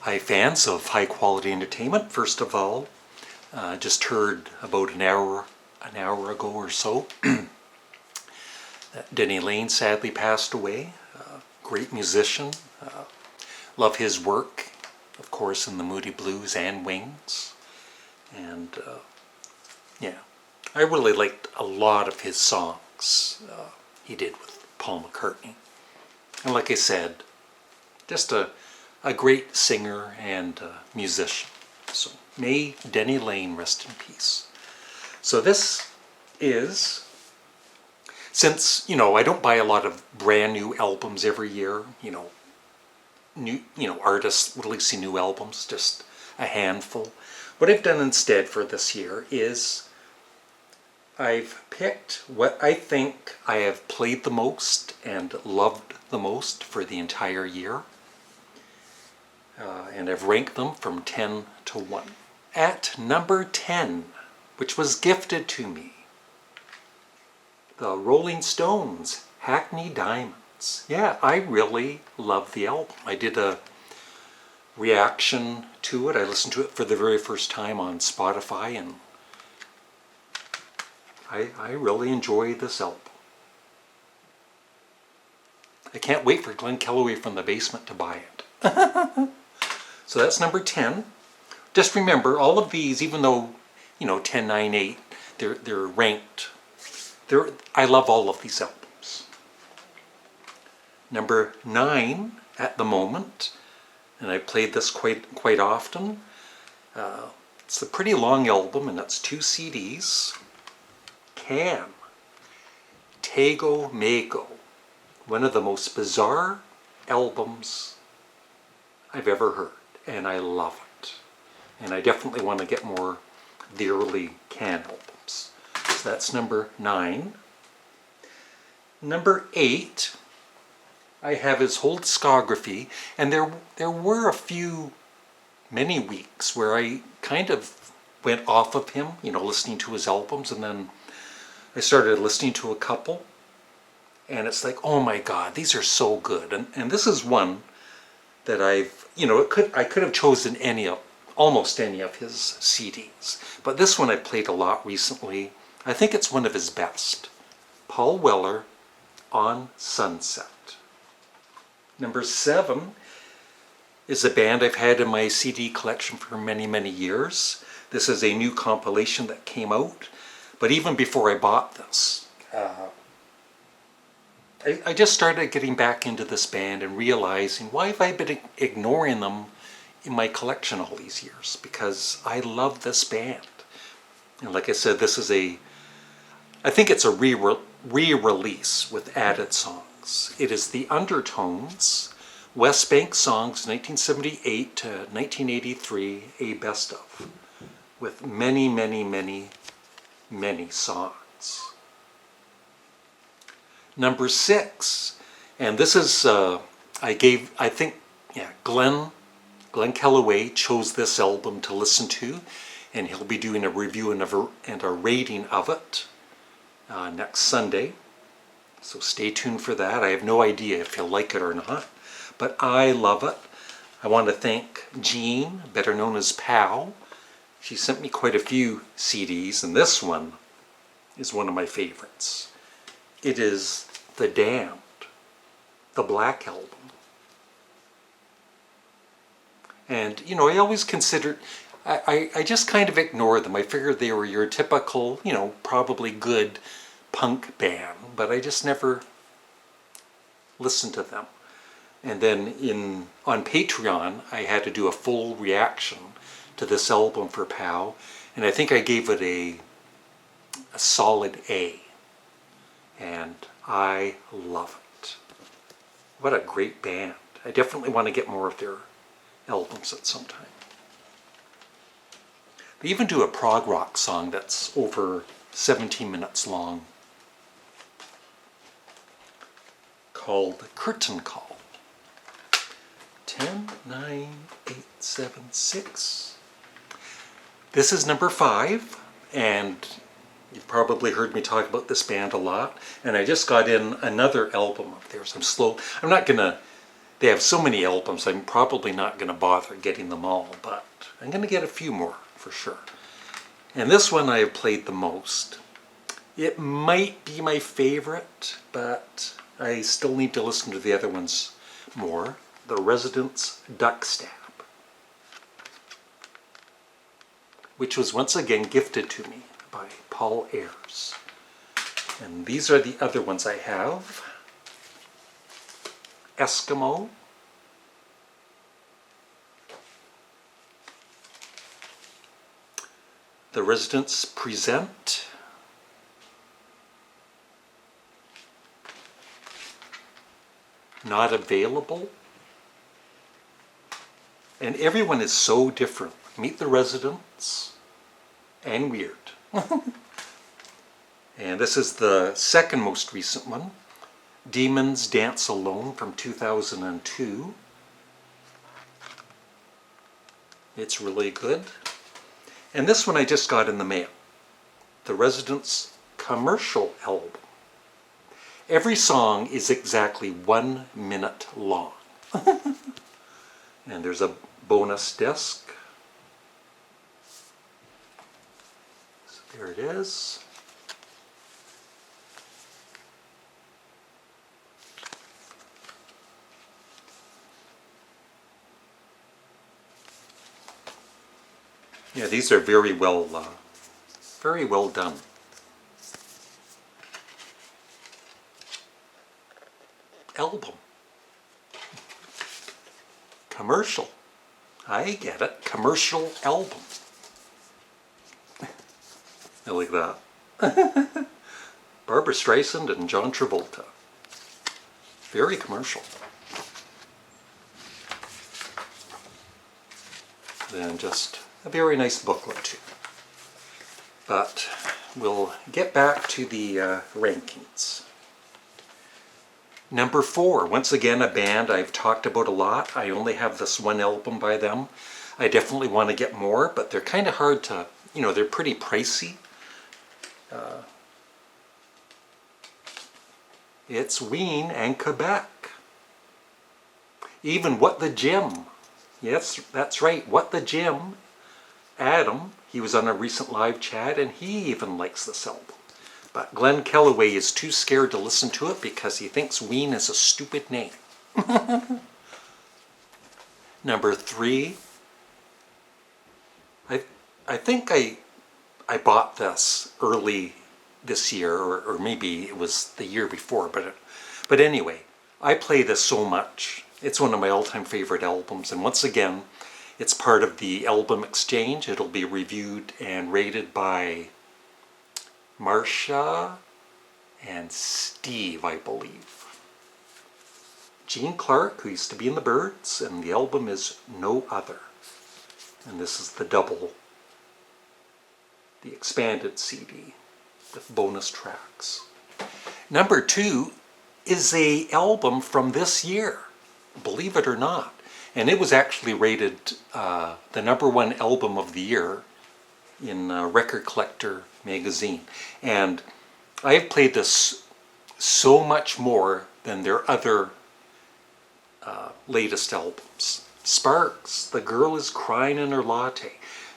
Hi fans of high quality entertainment. First of all, just heard about an hour ago or so that Denny Laine sadly passed away. Great musician. Love his work, of course, in the Moody Blues and Wings. And yeah, I really liked a lot of his songs he did with Paul McCartney. And like I said, just a great singer and musician. So may Denny Laine rest in peace. So this is, since, I don't buy a lot of brand new albums every year, artists releasing new albums, just a handful. What I've done instead for this year is I've picked what I think I have played the most and loved the most for the entire year. And I've ranked them from 10 to 1. At number 10, which was gifted to me, the Rolling Stones, Hackney Diamonds. Yeah, I really love the album. I did a reaction to it. I listened to it for the very first time on Spotify, and I really enjoy this album. I can't wait for Glenn Kellaway from the Basement to buy it. So that's number 10. Just remember, all of these, even though, 10, 9, 8, they're ranked. I love all of these albums. Number 9 at the moment, and I played this quite often. It's a pretty long album, and that's 2 CDs. Can. Tego Mego. One of the most bizarre albums I've ever heard, and I love it. And I definitely want to get more of the early Can albums. So that's number 9. Number 8, I have his whole discography, and there were many weeks where I kind of went off of him, listening to his albums, and then I started listening to a couple, and it's like, oh my God, these are so good. And this is one that I could have chosen almost any of his CDs. But this one I played a lot recently. I think it's one of his best. Paul Weller, On Sunset. Number 7 is a band I've had in my CD collection for many, many years. This is a new compilation that came out. But even before I bought this, I just started getting back into this band and realizing, why have I been ignoring them in my collection all these years? Because I love this band. And like I said, I think it's a re-release with added songs. It is the Undertones, West Bank Songs 1978 to 1983, a best of, with many, many, many, many songs. Number 6, and this is, Glenn Kellaway chose this album to listen to, and he'll be doing a review and a rating of it next Sunday. So stay tuned for that. I have no idea if he'll like it or not, but I love it. I want to thank Jean, better known as Pal. She sent me quite a few CDs, and this one is one of my favorites. It is The Damned, the Black Album. And, I always considered, I just kind of ignored them. I figured they were your typical, probably good punk band, but I just never listened to them. And then on Patreon, I had to do a full reaction to this album for POW, and I think I gave it a solid A. And I love it. What a great band. I definitely want to get more of their albums at some time. They even do a prog rock song that's over 17 minutes long called Curtain Call. 10, 9, 8, 7, 6. This is number 5, and you've probably heard me talk about this band a lot, and I just got in another album of theirs. I'm not going to They have so many albums, I'm probably not going to bother getting them all, but I'm going to get a few more for sure. And this one I have played the most. It might be my favorite, but I still need to listen to the other ones more. The Residents' Duck Stab, which was once again gifted to me by Paul Ayres. And these are the other ones I have. Eskimo, The Residents Present, Not Available, and everyone is so different. Meet the Residents and Weird. And this is the second most recent one, Demons Dance Alone from 2002. It's really good. And this one I just got in the mail. The Residents' commercial album. Every song is exactly 1 minute long. And there's a bonus disc. So there it is. Yeah, these are very well done. Album. Commercial. I get it. Commercial album. I like that. Barbra Streisand and John Travolta. Very commercial. Then just a very nice booklet too. But we'll get back to the rankings. Number 4, once again a band I've talked about a lot. I only have this one album by them. I definitely want to get more, but they're kind of hard to, they're pretty pricey. It's Ween and Quebec. Even What the Gym. Yes, that's right, What the Gym. Adam, he was on a recent live chat and he even likes this album. But Glenn Kellaway is too scared to listen to it because he thinks Ween is a stupid name. Number 3, I think I bought this early this year, or maybe it was the year before, but anyway, I play this so much. It's one of my all-time favorite albums, and once again, it's part of the album exchange. It'll be reviewed and rated by Marcia and Steve, I believe. Gene Clark, who used to be in the Byrds, and the album is No Other. And this is the double, the expanded CD with bonus tracks. Number 2 is an album from this year, believe it or not. And it was actually rated the number 1 album of the year in Record Collector magazine. And I have played this so much more than their other latest albums. Sparks, The Girl Is Crying in Her Latte.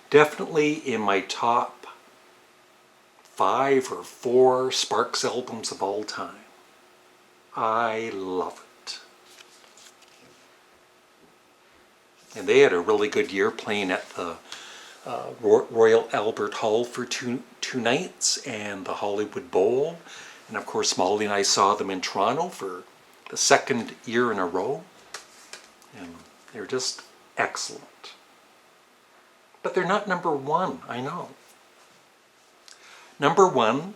Definitely in my top 5 or 4 Sparks albums of all time. I love it. And they had a really good year playing at the Royal Albert Hall for two nights and the Hollywood Bowl. And of course Molly and I saw them in Toronto for the 2nd year in a row. And they're just excellent. But they're not number 1, I know. Number 1,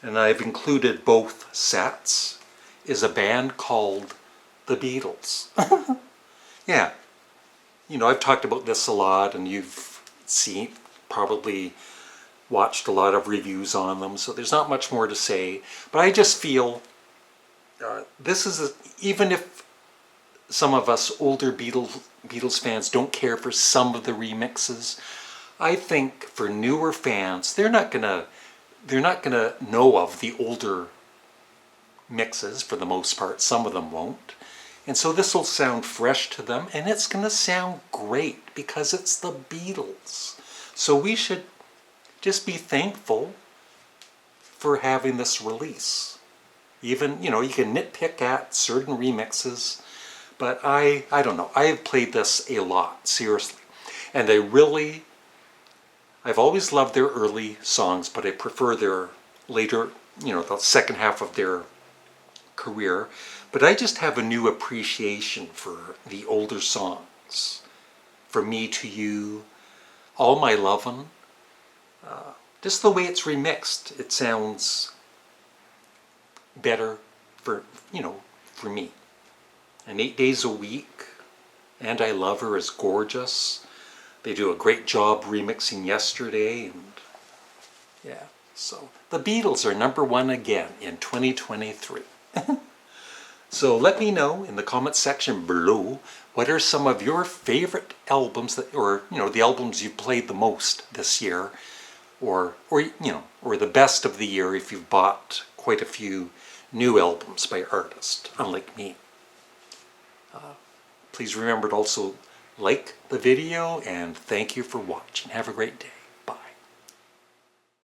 and I've included both sets, is a band called the Beatles. Yeah. I've talked about this a lot, and you've probably watched a lot of reviews on them, so there's not much more to say. But I just feel this is, even if some of us older Beatles fans don't care for some of the remixes, I think for newer fans, they're not gonna know of the older mixes for the most part. Some of them won't. And so this will sound fresh to them, and it's going to sound great because it's the Beatles. So we should just be thankful for having this release. Even, you can nitpick at certain remixes, but I don't know. I have played this a lot, seriously. And I've always loved their early songs, but I prefer their later, the second half of their career. But I just have a new appreciation for the older songs. For Me to You, All My Lovin', just the way it's remixed, it sounds better for me. And 8 Days a Week, And I Love Her is gorgeous. They do a great job remixing Yesterday, and yeah, so the Beatles are #1 again in 2023. So let me know in the comment section below, what are some of your favorite albums or the albums you played the most this year, or the best of the year if you've bought quite a few new albums by artists, unlike me. Please remember to also like the video, and thank you for watching. Have a great day.